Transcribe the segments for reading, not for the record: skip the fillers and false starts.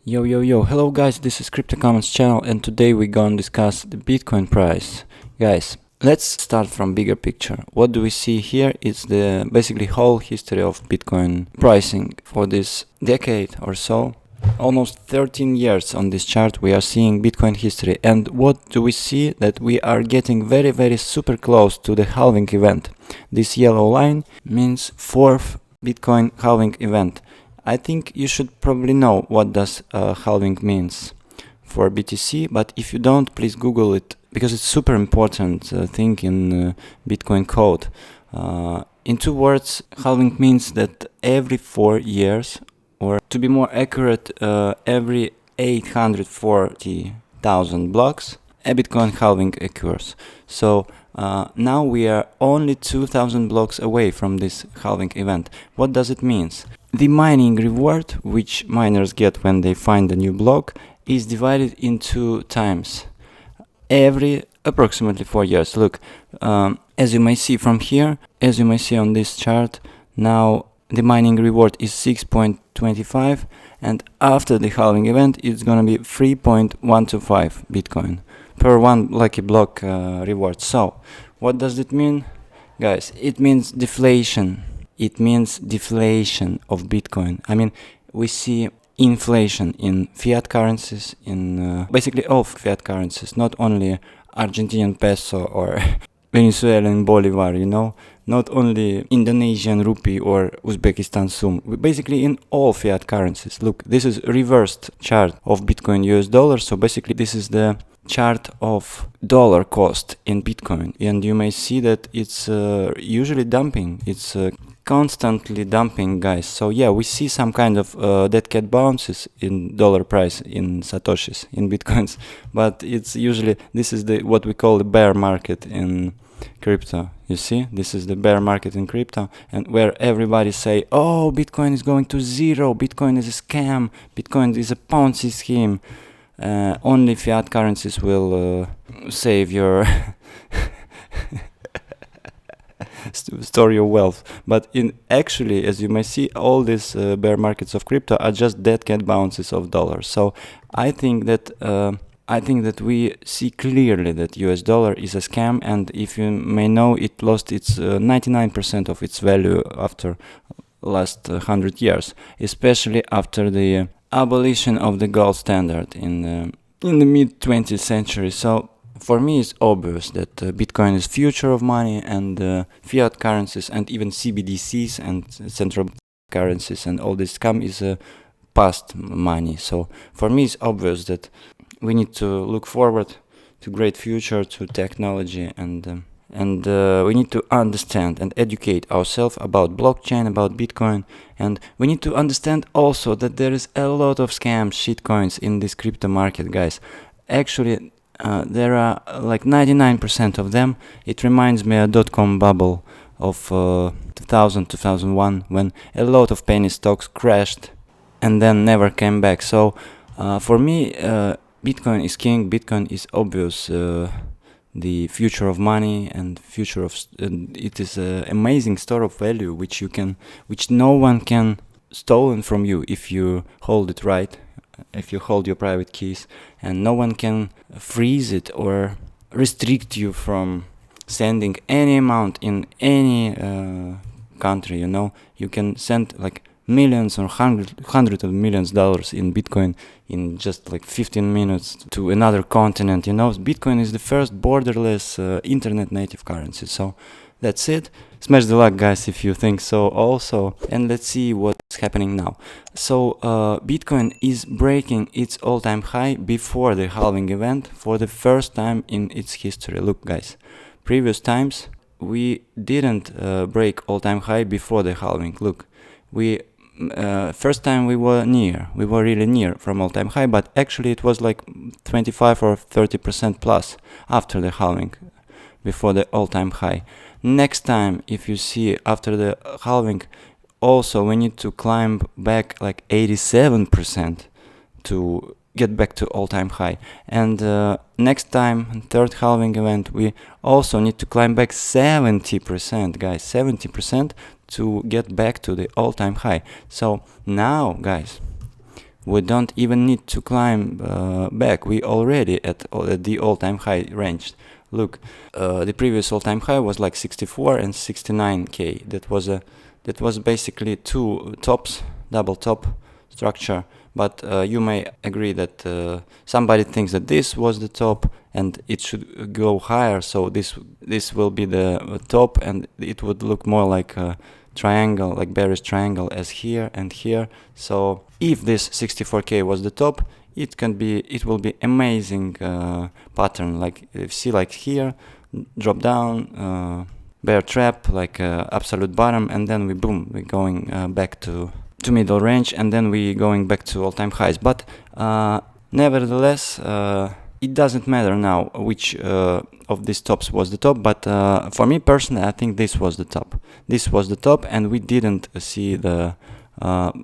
Yo, hello guys, this is CryptoCommons channel and today we're gonna discuss the Bitcoin price. Guys, let's start from bigger picture. What do we see here is the basically whole history of Bitcoin pricing for this decade or so. Almost 13 years on this chart we are seeing Bitcoin history, and what do we see? That we are getting very super close to the halving event. This yellow line means fourth Bitcoin halving event. I think you should probably know what does halving means for BTC, but if you don't, please Google it, because it's super important thing in Bitcoin code. In two words, halving means that every 4 years, or to be more accurate, every 840,000 blocks, a Bitcoin halving occurs. So now we are only 2,000 blocks away from this halving event. What does it mean? The mining reward, which miners get when they find a new block, is divided into times every approximately 4 years. Look, as you may see from here, as you may see on this chart, now the mining reward is 6.25, and after the halving event it's gonna be 3.125 Bitcoin per one lucky block reward. So what does it mean, guys? It means deflation. It means deflation of Bitcoin. I mean, we see inflation in fiat currencies, in basically all fiat currencies, not only Argentinian peso or Venezuelan bolivar, you know, not only Indonesian rupee or Uzbekistan sum, basically in all fiat currencies. Look, this is reversed chart of Bitcoin US dollar, so basically this is the chart of dollar cost in Bitcoin, and you may see that it's usually dumping. It's constantly dumping, guys. So yeah, we see some kind of dead cat bounces in dollar price in satoshis, in bitcoins, but it's usually, this is the what we call the bear market in crypto. You see, this is the bear market in crypto, and where everybody say, oh, Bitcoin is going to zero, Bitcoin is a scam, Bitcoin is a Ponzi scheme, only fiat currencies will save your store your wealth. But in actually, as you may see, all these bear markets of crypto are just dead cat bounces of dollars. So I think that we see clearly that US dollar is a scam, and if you may know, it lost its 99% of its value after last 100 years, especially after the abolition of the gold standard in the mid 20th century. So for me, it's obvious that Bitcoin is future of money, and fiat currencies and even CBDCs and central currencies and all this scam is past money. So for me, it's obvious that we need to look forward to great future, to technology, and we need to understand and educate ourselves about blockchain, about Bitcoin, and we need to understand also that there is a lot of scams, shitcoins in this crypto market, guys. Actually, there are like 99% of them. It reminds me of dot-com bubble of 2000, 2001, when a lot of penny stocks crashed and then never came back. So for me, Bitcoin is king. Bitcoin is obvious the future of money and future of it is an amazing store of value which no one can stolen from you if you hold it right, if you hold your private keys, and no one can freeze it or restrict you from sending any amount in any country. You know, you can send like millions or hundreds of millions dollars in Bitcoin in just like 15 minutes to another continent. You know, Bitcoin is the first borderless internet native currency. So that's it. Smash the like, guys, if you think so also, and let's see what's happening now. So Bitcoin is breaking its all-time high before the halving event for the first time in its history. Look, guys, previous times we didn't break all-time high before the halving. Look, we first time we were really near from all-time high, but actually it was like 25 or 30% plus after the halving, before the all-time high. Next time, if you see after the halving, also we need to climb back like 87% to get back to all-time high. And next time, third halving event, we also need to climb back 70%, guys, 70% to get back to the all-time high. So now, guys, We don't even need to climb back. We already at the all-time high range. Look, the previous all-time high was like 64 and 69k. That was basically two tops, double top structure. But you may agree that somebody thinks that this was the top and it should go higher. So this will be the top, and it would look more like a triangle, like bearish triangle, as here and here. So if this 64k was the top, it will be amazing pattern. Like if you see, like here, drop down, bear trap, like absolute bottom, and then we're going back to middle range, and then we going back to all-time highs. But nevertheless, it doesn't matter now which of these tops was the top, but for me personally, I think this was the top. This was the top, and we didn't see the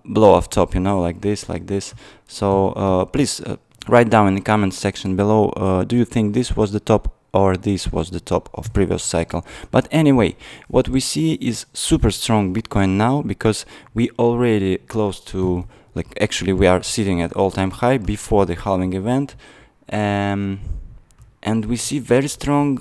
blow off top, like this. So please write down in the comments section below, do you think this was the top or this was the top of previous cycle? But anyway, what we see is super strong Bitcoin now, because we already close to, like, actually we are sitting at all-time high before the halving event, and we see very strong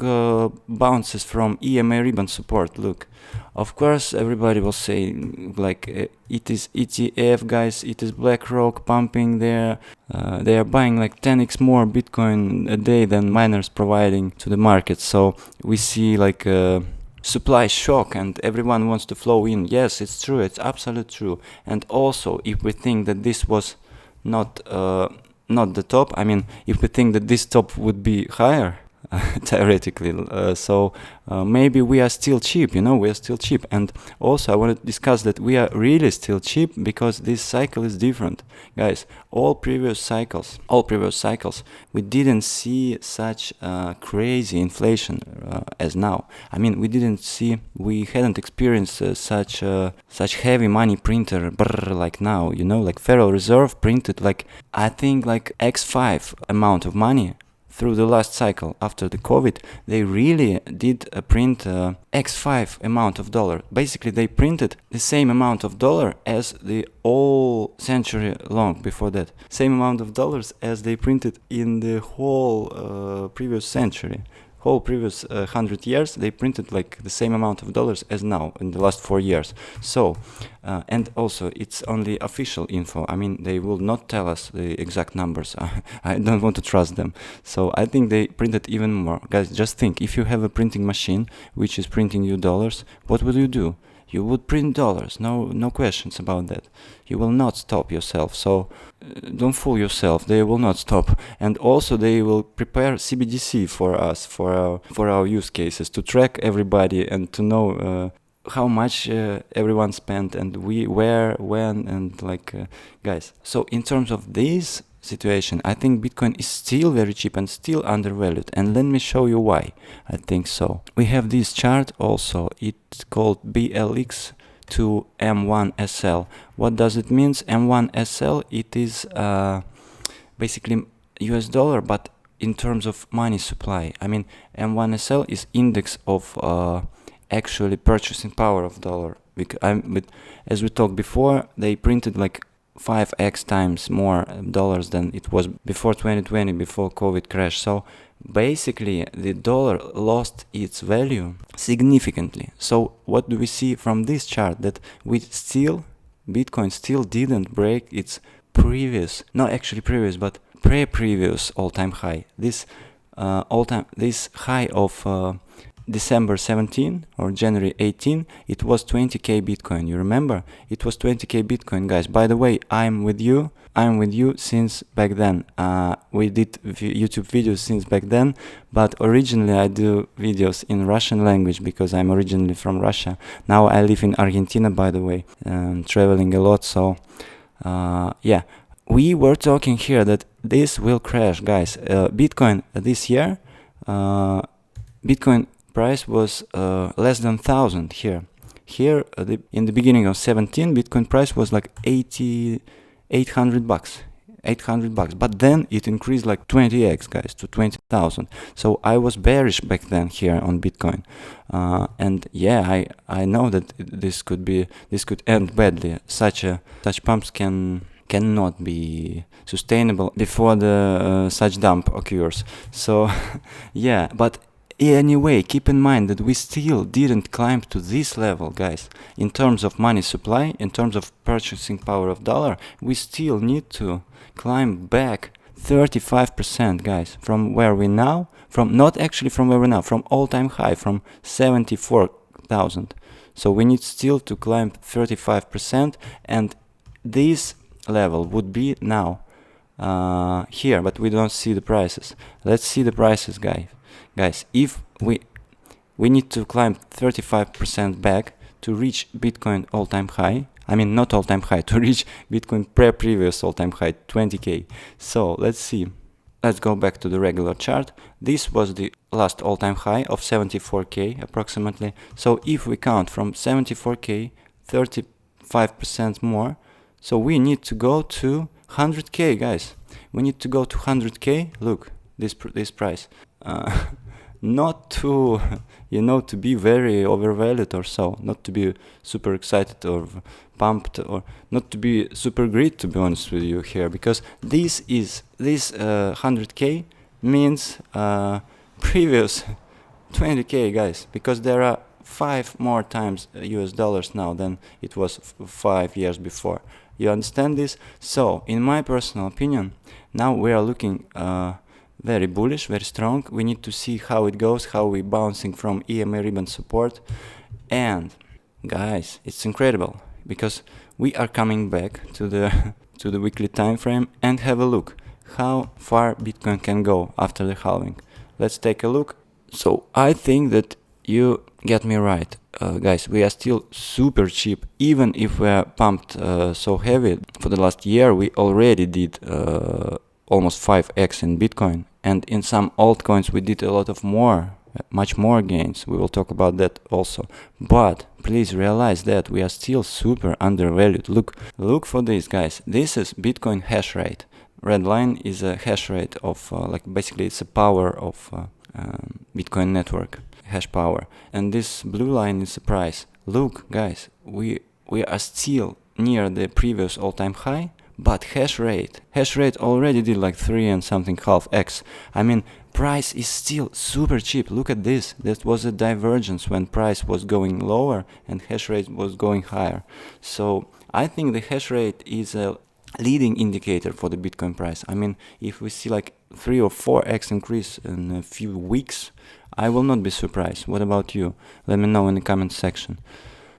bounces from EMA ribbon support. Look, of course everybody will say, like, it is ETF, guys, it is BlackRock pumping there. They are buying like 10x more Bitcoin a day than miners providing to the market. So we see like a supply shock and everyone wants to flow in. Yes, it's true, it's absolutely true. And also, if we think that this was not the top, I mean, if we think that this top would be higher, theoretically, so maybe we are still cheap, we are still cheap. And also I want to discuss that we are really still cheap because this cycle is different, guys. All previous cycles we didn't see such crazy inflation as now. I mean, we hadn't experienced such heavy money printer like now, like Federal Reserve printed like, I think, like X5 amount of money through the last cycle after the COVID. They really did print X5 amount of dollar. Basically, they printed the same amount of dollar as the whole century long before that. Same amount of dollars as they printed in the whole previous century. Whole previous 100 years, they printed like the same amount of dollars as now in the last 4 years. So, and also it's only official info. I mean, they will not tell us the exact numbers. I don't want to trust them. So I think they printed even more. Guys, just think, if you have a printing machine which is printing you dollars, what will you do? You would print dollars, no questions about that. You will not stop yourself, so don't fool yourself. They will not stop. And also they will prepare CBDC for us, for our use cases, to track everybody and to know how much everyone spent and where, when, and like, guys. So in terms of this situation, I think Bitcoin is still very cheap and still undervalued, and let me show you why I think so. We have this chart also, it's called BLX to M1SL. What does it mean? M1SL, it is basically US dollar, but in terms of money supply. I mean, M1SL is index of actually purchasing power of dollar. As we talked before, they printed like 5x times more dollars than it was before 2020, before COVID crash. So basically the dollar lost its value significantly. So what do we see from this chart? That Bitcoin still didn't break its previous pre-previous all-time high. This high of December 17 or January 18, it was 20k Bitcoin. You remember? It was 20k Bitcoin, guys. By the way, I'm with you since back then. We did YouTube videos since back then, but originally I do videos in Russian language because I'm originally from Russia. Now I live in Argentina, by the way, traveling a lot. So yeah, we were talking here that this will crash, guys. Bitcoin this year, Bitcoin price was less than 1,000 here. In the beginning of 17, Bitcoin price was like $800 bucks. But then it increased like 20x, guys, to 20,000. So I was bearish back then here on Bitcoin, and yeah, I know that this could end badly. Such pumps can cannot be sustainable before the such dump occurs. So yeah, but anyway, keep in mind that we still didn't climb to this level, guys. In terms of money supply, in terms of purchasing power of dollar, we still need to climb back 35%, guys, from where we now, from not actually from where we now, from all-time high, from 74,000. So we need still to climb 35%, and this level would be now here, but we don't see the prices. Let's see the prices, guys. If we need to climb 35% back to reach Bitcoin all-time high. I mean, not all-time high, to reach Bitcoin previous all-time high, 20k. So let's see. Let's go back to the regular chart. This was the last all-time high of 74k approximately. So if we count from 74k, 35% more, so we need to go to 100k, guys. We need to go to 100k. Look, this price. Not to, to be very overvalued or so, not to be super excited or pumped, or not to be super great, to be honest with you here, because this 100k means previous 20k, guys, because there are 5 more times US dollars now than it was 5 years before. You understand this? So, in my personal opinion, now we are looking very bullish, very strong. We need to see how it goes, how we bouncing from EMA ribbon support. And guys, it's incredible because we are coming back to the to the weekly time frame and have a look how far Bitcoin can go after the halving. Let's take a look. So I think that you get me right, guys. We are still super cheap, even if we are pumped so heavy. For the last year, we already did almost 5x in Bitcoin, and in some altcoins we did a lot of much more gains. We will talk about that also. But please realize that we are still super undervalued. Look for this, guys. This is Bitcoin hash rate. Red line is a hash rate of basically it's a power of Bitcoin network, hash power, and this blue line is the price. Look, guys, we are still near the previous all-time high, but hash rate already did like 3 and something half x. I mean, price is still super cheap. Look at this. That was a divergence when price was going lower and hash rate was going higher. So I think the hash rate is a leading indicator for the Bitcoin price. I mean, if we see like 3 or 4x increase in a few weeks, I will not be surprised. What about you? Let me know in the comment section.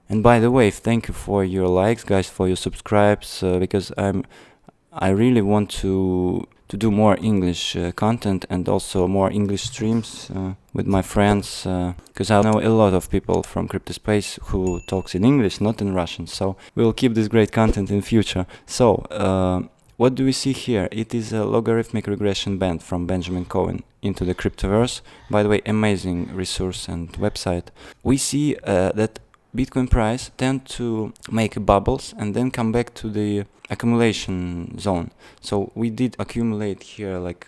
And by the way, thank you for your likes, guys, for your subscribes, because I really want to do more English content and also more English streams with my friends, because I know a lot of people from crypto space who talks in English, not in Russian. So we'll keep this great content in future. So what do we see here? It is a logarithmic regression band from Benjamin Cohen into the Cryptoverse. By the way, amazing resource and website. We see that Bitcoin price tend to make bubbles and then come back to the accumulation zone. So we did accumulate here like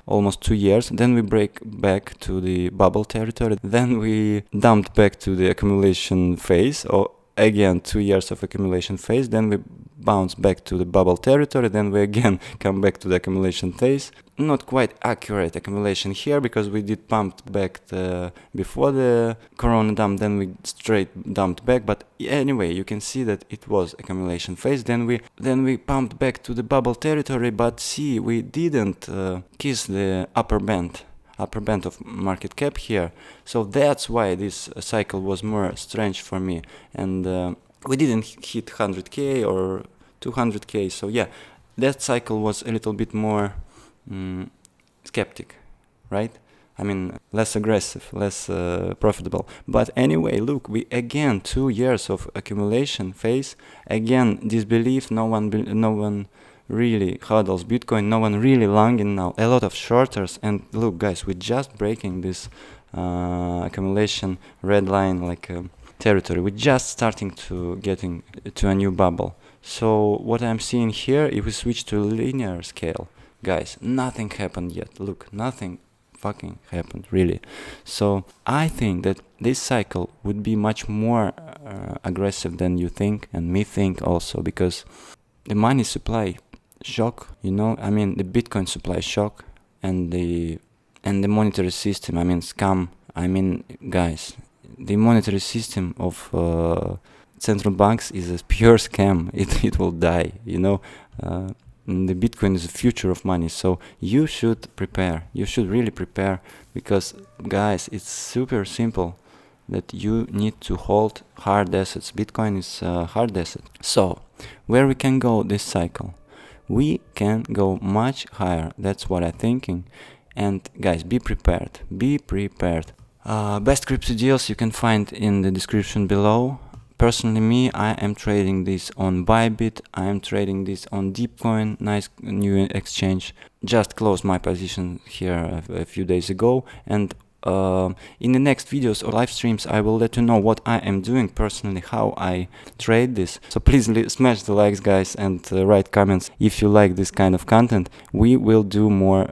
almost 2 years, then we break back to the bubble territory, then we dumped back to the accumulation phase, or again 2 years of accumulation phase, then we bounce back to the bubble territory, then we again come back to the accumulation phase. Not quite accurate accumulation here because we did pumped back before the corona dump, then we straight dumped back, but anyway you can see that it was accumulation phase. Then we pumped back to the bubble territory, but see, we didn't kiss the upper band of market cap here. So that's why this cycle was more strange for me, and we didn't hit 100k or 200k. So yeah, that cycle was a little bit more skeptic, right? I mean, less aggressive, less profitable. But anyway, look, we again 2 years of accumulation phase, again disbelief. No one really hodls Bitcoin, no one really longing now, a lot of shorters. And look, guys, we're just breaking this accumulation red line territory. We're just starting to getting to a new bubble. So what I'm seeing here, if we switch to linear scale, guys, nothing happened yet. Look, nothing fucking happened, really. So I think that this cycle would be much more aggressive than you think, and me think also, because the money supply shock, you know, I mean the Bitcoin supply shock, and the monetary system, I mean scam. I mean, guys, the monetary system of central banks is a pure scam. It will die, you know. The Bitcoin is the future of money, so you should prepare. You should really prepare, because guys, it's super simple that you need to hold hard assets. Bitcoin is a hard asset. So where we can go this cycle? We can go much higher. That's what I'm thinking. And guys, be prepared. Be prepared. Best crypto deals you can find in the description below. Personally, me, I am trading this on Bybit. I am trading this on Deepcoin, nice new exchange. Just closed my position here a few days ago, and in the next videos or live streams, I will let you know what I am doing personally, how I trade this. So please smash the likes, guys, and write comments if you like this kind of content. We will do more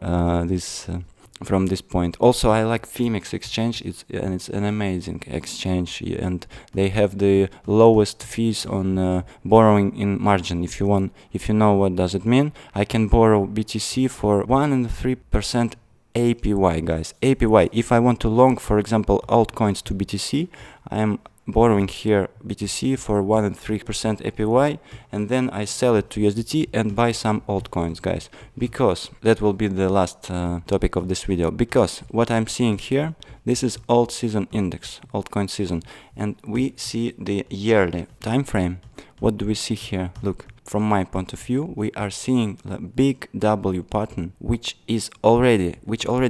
from this point. Also, I like Phoenix exchange. It's an amazing exchange, and they have the lowest fees on borrowing in margin. If you know what does it mean, I can borrow BTC for 1 and 3% APY, guys. APY. If I want to long, for example, altcoins to BTC, I am borrowing here BTC for 1 and 3% APY, and then I sell it to USDT and buy some altcoins, guys. Because that will be the last topic of this video. Because what I'm seeing here, this is alt season index, altcoin season, and we see the yearly time frame. What do we see here? Look. From my point of view, we are seeing the big W pattern, which already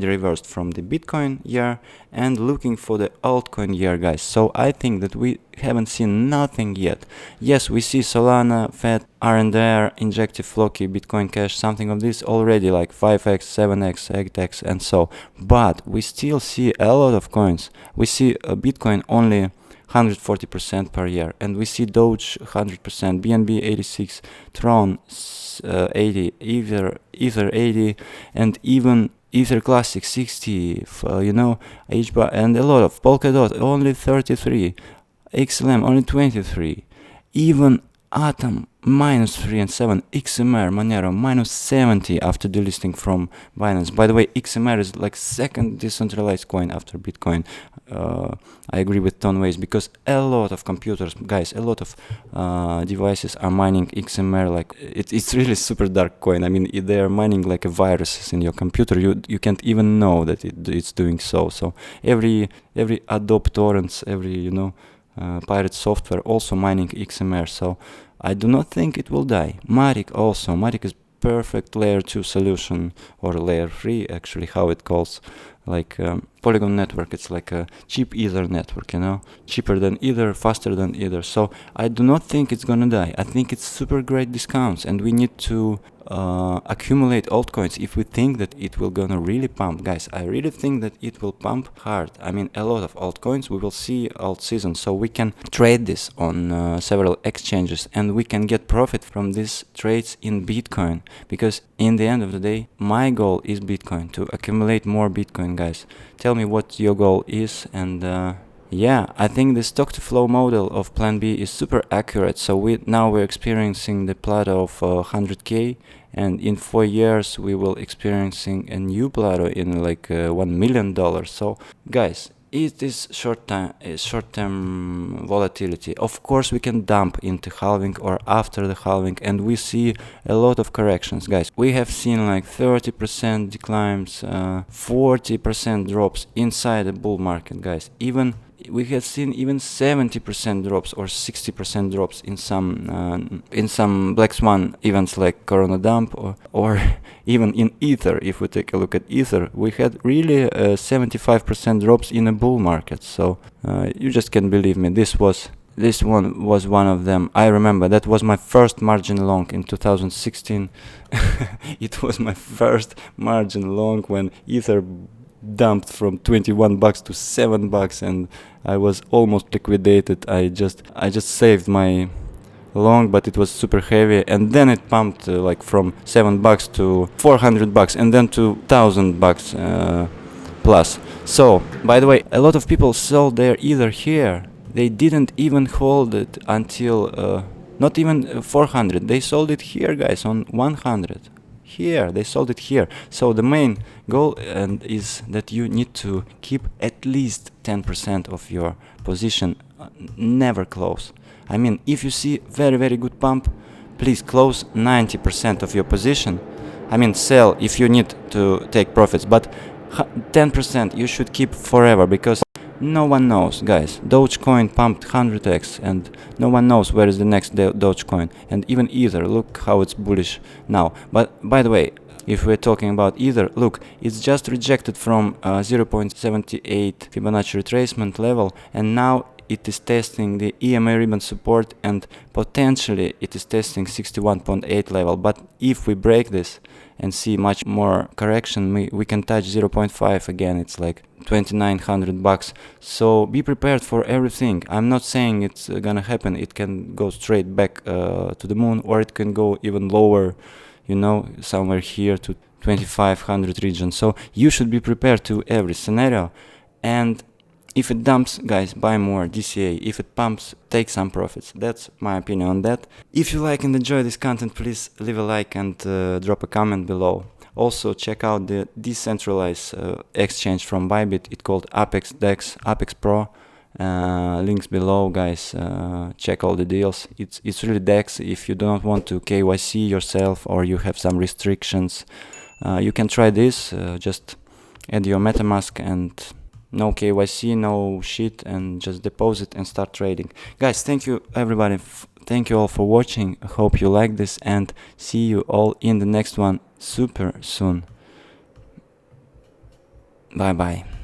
reversed from the Bitcoin year, and looking for the altcoin year, guys. So I think that we haven't seen nothing yet. Yes, we see Solana, FED, R&R, Injective, Floki, Bitcoin Cash, something of this already, like 5x, 7x, 8x, and so. But we still see a lot of coins. We see Bitcoin only 140% per year, and we see Doge 100%, BNB 86, Tron 80, Ether 80, and even Ether Classic 60, you know, HBAR, and a lot of Polkadot only 33, XLM only 23, even Atom -3 and 7, XMR, Monero -70 after delisting from Binance. By the way, XMR is like second decentralized coin after Bitcoin. I agree with Tonways, because a lot of computers, guys, a lot of devices are mining XMR. Like it's really super dark coin. I mean, they are mining like a viruses in your computer. You can't even know that it's doing so. So every Adobe torrents, every, you know, pirate software also mining XMR, so I do not think it will die. Matic also. Matic is perfect layer 2 solution, or layer 3 actually, how it calls, like Polygon network. It's like a cheap Ether network, you know, cheaper than Ether, faster than Ether. So I do not think it's gonna die. I think it's super great discounts, and we need to accumulate altcoins if we think that it will gonna really pump. Guys, I really think that it will pump hard. I mean, a lot of altcoins. We will see alt season, so we can trade this on several exchanges, and we can get profit from these trades in Bitcoin, because in the end of the day, my goal is Bitcoin, to accumulate more Bitcoin, guys. Tell me what your goal is, and yeah, I think the stock to flow model of Plan B is super accurate. So we're experiencing the plateau of 100k, and in 4 years we will experiencing a new plateau in like $1 million. So guys, it is short-term volatility. Of course, we can dump into halving or after the halving, and we see a lot of corrections, guys. We have seen like 30% declines, 40% drops inside the bull market, guys. We have seen even 70% drops or 60% drops in some Black Swan events like Corona Dump, or even in Ether. If we take a look at Ether, we had really 75% drops in a bull market. So you just can't believe me. This one was one of them. I remember that was my first margin long in 2016. It was my first margin long when Ether dumped from $21 to $7, and I was almost liquidated. I just saved my long, but it was super heavy, and then it pumped like from $7 to $400, and then to $1,000 plus. So, by the way, a lot of people sold their Ether here. They didn't even hold it until not even 400. They sold it here, guys, on 100. Here, they sold it here. So the main goal is that you need to keep at least 10% of your position, never close. I mean, if you see very good pump, please close 90% of your position. I mean, sell if you need to take profits, but 10% you should keep forever, because no one knows, guys. Dogecoin pumped 100x and no one knows where is the next Dogecoin. And even Ether, look how it's bullish now. But by the way, if we're talking about Ether, look, it's just rejected from 0.78 Fibonacci retracement level, and now it is testing the EMA ribbon support, and potentially it is testing 61.8 level. But if we break this and see much more correction, we can touch 0.5 again. It's like $2,900. So be prepared for everything. I'm not saying it's gonna happen. It can go straight back to the moon, or it can go even lower, you know, somewhere here to 2500 region. So you should be prepared to every scenario. And if it dumps, guys, buy more DCA. If it pumps, take some profits. That's my opinion on that. If you like and enjoy this content, please leave a like and drop a comment below. Also, check out the decentralized exchange from Bybit. It's called Apex DEX, Apex Pro. Links below, guys. Check all the deals. It's really DEX. If you do not want to KYC yourself, or you have some restrictions, you can try this. Just add your MetaMask and no KYC, no shit, and just deposit and start trading. Guys, thank you everybody. Thank you all for watching. I hope you like this, and see you all in the next one super soon. Bye bye.